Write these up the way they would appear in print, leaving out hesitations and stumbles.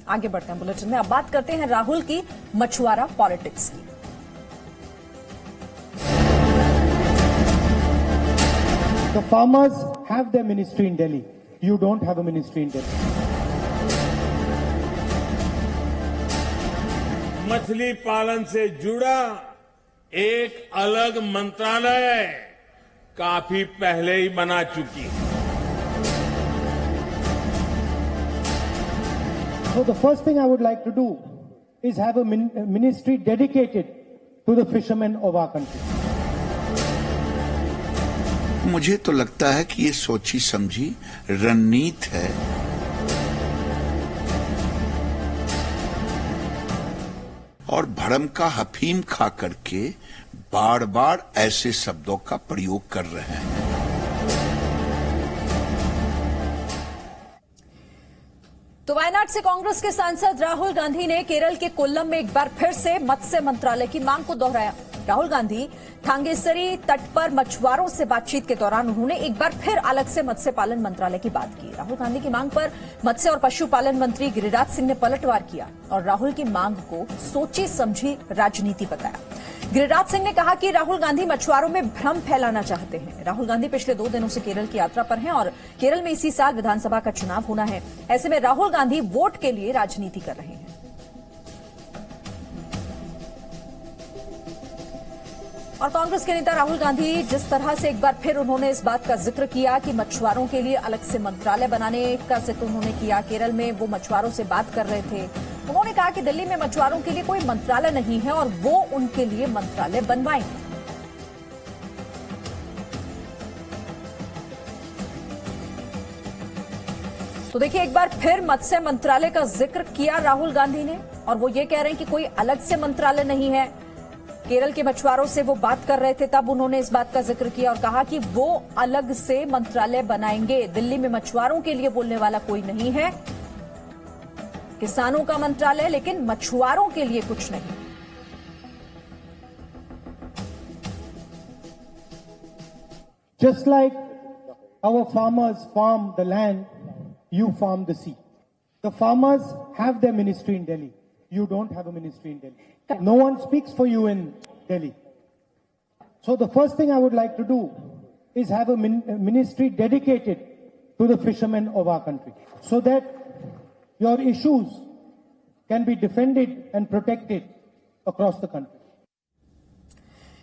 आगे बढ़ते हैं बुलेटिन में। अब बात करते हैं राहुल की मछुआरा पॉलिटिक्स की। The farmers have their ministry in Delhi. You don't have a ministry in Delhi. मछली पालन से जुड़ा एक अलग मंत्रालय काफी पहले ही बना चुकी है। So the first thing I would like to do is have a ministry dedicated to the fishermen of our country. मुझे तो लगता है कि ये सोची समझी रणनीति है। और भरम का अफीम खा करके बार बार ऐसे शब्दों का प्रयोग कर रहे हैं। तो वायनाड से कांग्रेस के सांसद राहुल गांधी ने केरल के कोल्लम में एक बार फिर से मत्स्य मंत्रालय की मांग को दोहराया। राहुल गांधी थांगेसरी तट पर मछुआरों से बातचीत के दौरान उन्होंने एक बार फिर अलग से मत्स्य पालन मंत्रालय की बात की। राहुल गांधी की मांग पर मत्स्य और पशुपालन मंत्री गिरिराज सिंह ने पलटवार किया और राहुल की मांग को सोची समझी राजनीति बताया। गिरिराज सिंह ने कहा कि राहुल गांधी मछुआरों में भ्रम फैलाना चाहते हैं। राहुल गांधी पिछले 2 दिनों से केरल की यात्रा पर हैं और केरल में इसी साल विधानसभा का चुनाव होना है। ऐसे में राहुल गांधी वोट के लिए राजनीति कर रहे हैं। और कांग्रेस के नेता राहुल गांधी जिस तरह से एक बार फिर उन्होंने इस बात का जिक्र किया कि मछुआरों के लिए अलग से मंत्रालय बनाने का जिक्र उन्होंने किया। केरल में वो मछुआरों से बात कर रहे थे। उन्होंने कहा कि दिल्ली में मछुआरों के लिए कोई मंत्रालय नहीं है और वो उनके लिए मंत्रालय बनवाएंगे। तो देखिए, एक बार फिर मत्स्य मंत्रालय का जिक्र किया राहुल गांधी ने और वो ये कह रहे हैं कि कोई अलग से मंत्रालय नहीं है। केरल के मछुआरों से वो बात कर रहे थे, तब उन्होंने इस बात का जिक्र किया और कहा कि वो अलग से मंत्रालय बनाएंगे। दिल्ली में मछुआरों के लिए बोलने वाला कोई नहीं है। किसानों का मंत्रालय, लेकिन मछुआरों के लिए कुछ नहीं। Just like our farmers farm the land, you farm the sea. The farmers have their ministry in Delhi. You don't have a ministry in Delhi. No one speaks for you in Delhi. So the first thing I would like to do is have a ministry dedicated to the fishermen of our country, so that your issues can be defended and protected across the country.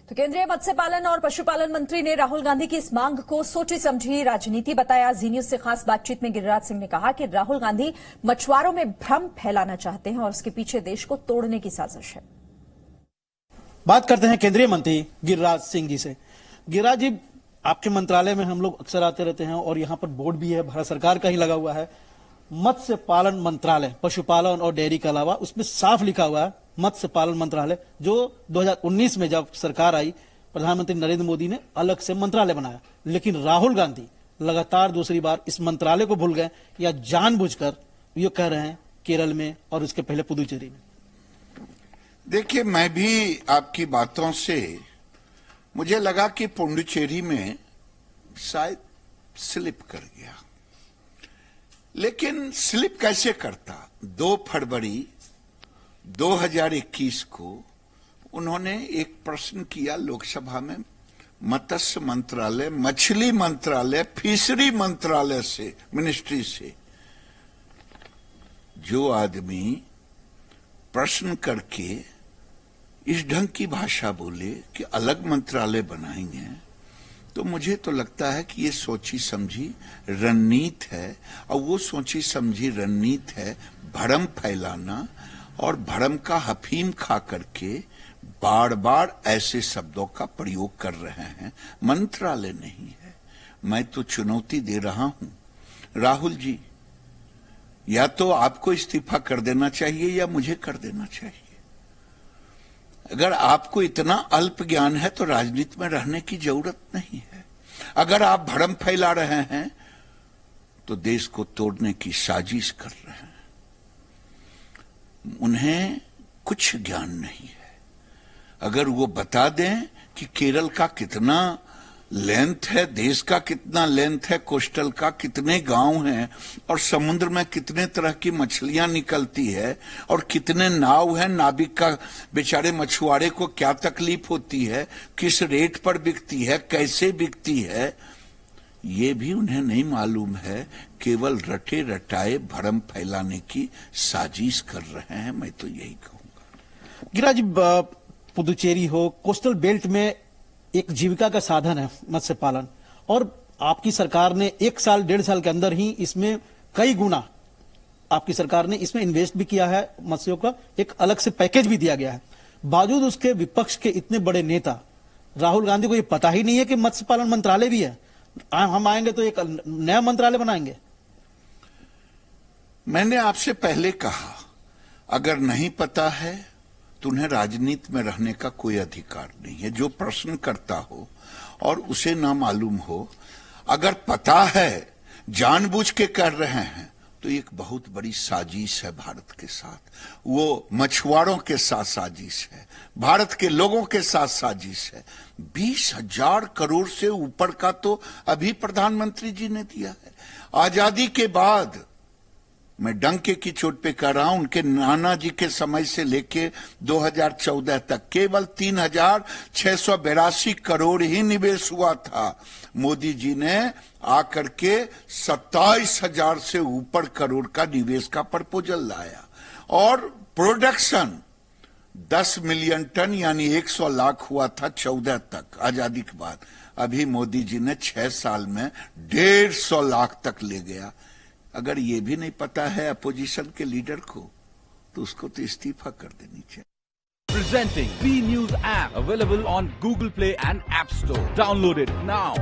तो केंद्रीय मत्स्य पालन और पशुपालन मंत्री ने राहुल गांधी की इस मांग को सोची समझी राजनीति बताया। जी न्यूज से खास बातचीत में गिरिराज सिंह ने कहा कि राहुल गांधी मछुआरों में भ्रम फैलाना चाहते हैं और उसके पीछे देश को तोड़ने की साजिश है। बात करते हैं केंद्रीय मंत्री गिरिराज सिंह जी से। गिरिराज जी, आपके मंत्रालय में हम लोग अक्सर आते रहते हैं और यहाँ पर बोर्ड भी है, भारत सरकार का ही लगा हुआ है, मत्स्य पालन मंत्रालय, पशुपालन और डेयरी के अलावा उसमें साफ लिखा हुआ है मत्स्य पालन मंत्रालय, जो 2019 में जब सरकार आई, प्रधानमंत्री नरेंद्र मोदी ने अलग से मंत्रालय बनाया। लेकिन राहुल गांधी लगातार दूसरी बार इस मंत्रालय को भूल गए या जानबूझकर ये कह रहे हैं केरल में और उसके पहले पुदुचेरी में। देखिए, मैं भी आपकी बातों से मुझे लगा कि पुडुचेरी में शायद स्लिप कर गया, लेकिन स्लिप कैसे करता। 2 फरवरी 2021 को उन्होंने एक प्रश्न किया लोकसभा में, मत्स्य मंत्रालय, मछली मंत्रालय, फिशरी मंत्रालय से, मिनिस्ट्री से। जो आदमी प्रश्न करके इस ढंग की भाषा बोले कि अलग मंत्रालय बनाएंगे, तो मुझे तो लगता है कि ये सोची समझी रणनीति है। और वो सोची समझी रणनीति है भरम फैलाना और भरम का अफीम खा करके बार बार ऐसे शब्दों का प्रयोग कर रहे हैं। मंत्रालय नहीं है। मैं तो चुनौती दे रहा हूं, राहुल जी, या तो आपको इस्तीफा कर देना चाहिए या मुझे कर देना चाहिए। अगर आपको इतना अल्प ज्ञान है तो राजनीति में रहने की जरूरत नहीं है। अगर आप भ्रम फैला रहे हैं तो देश को तोड़ने की साजिश कर रहे हैं। उन्हें कुछ ज्ञान नहीं है। अगर वो बता दें कि केरल का कितना लेंथ है, देश का कितना लेंथ है, कोस्टल का कितने गांव हैं और समुद्र में कितने तरह की मछलियां निकलती है और कितने नाव हैं, नाविक का बेचारे मछुआरे को क्या तकलीफ होती है, किस रेट पर बिकती है, कैसे बिकती है, ये भी उन्हें नहीं मालूम है। केवल रटे रटाए भरम फैलाने की साजिश कर रहे हैं, मैं तो यही कहूंगा। गिरिराज जी, पुदुचेरी हो, कोस्टल बेल्ट में एक जीविका का साधन है मत्स्य पालन, और आपकी सरकार ने 1 साल 1.5 साल के अंदर ही इसमें कई गुना आपकी सरकार ने इसमें इन्वेस्ट भी किया है। मत्स्यों का एक अलग से पैकेज भी दिया गया है। बावजूद उसके विपक्ष के इतने बड़े नेता राहुल गांधी को ये पता ही नहीं है कि मत्स्य पालन मंत्रालय भी है। हम आएंगे तो एक नया मंत्रालय बनाएंगे। मैंने आपसे पहले कहा, अगर नहीं पता है तो उन्हें राजनीति में रहने का कोई अधिकार नहीं है। जो प्रश्न करता हो और उसे ना मालूम हो, अगर पता है, जानबूझ के कर रहे हैं, तो एक बहुत बड़ी साजिश है भारत के साथ। वो मछुआरों के साथ साजिश है, भारत के लोगों के साथ साजिश है। 20,000 करोड़ से ऊपर का तो अभी प्रधानमंत्री जी ने दिया है। आजादी के बाद, मैं डंके की चोट पे कह रहा हूं, उनके नाना जी के समय से लेके 2014 तक केवल 3,682 करोड़ ही निवेश हुआ था। मोदी जी ने आकर के 27,000 से ऊपर करोड़ का निवेश का प्रपोजल लाया, और प्रोडक्शन 10 मिलियन टन यानी 100 लाख हुआ था 14 तक आजादी के बाद। अभी मोदी जी ने 6 साल में 150 लाख तक ले गया। अगर ये भी नहीं पता है अपोजिशन के लीडर को, तो उसको तो इस्तीफा कर देनी चाहिए। Presenting V News app, available on Google Play and App Store. Download it now.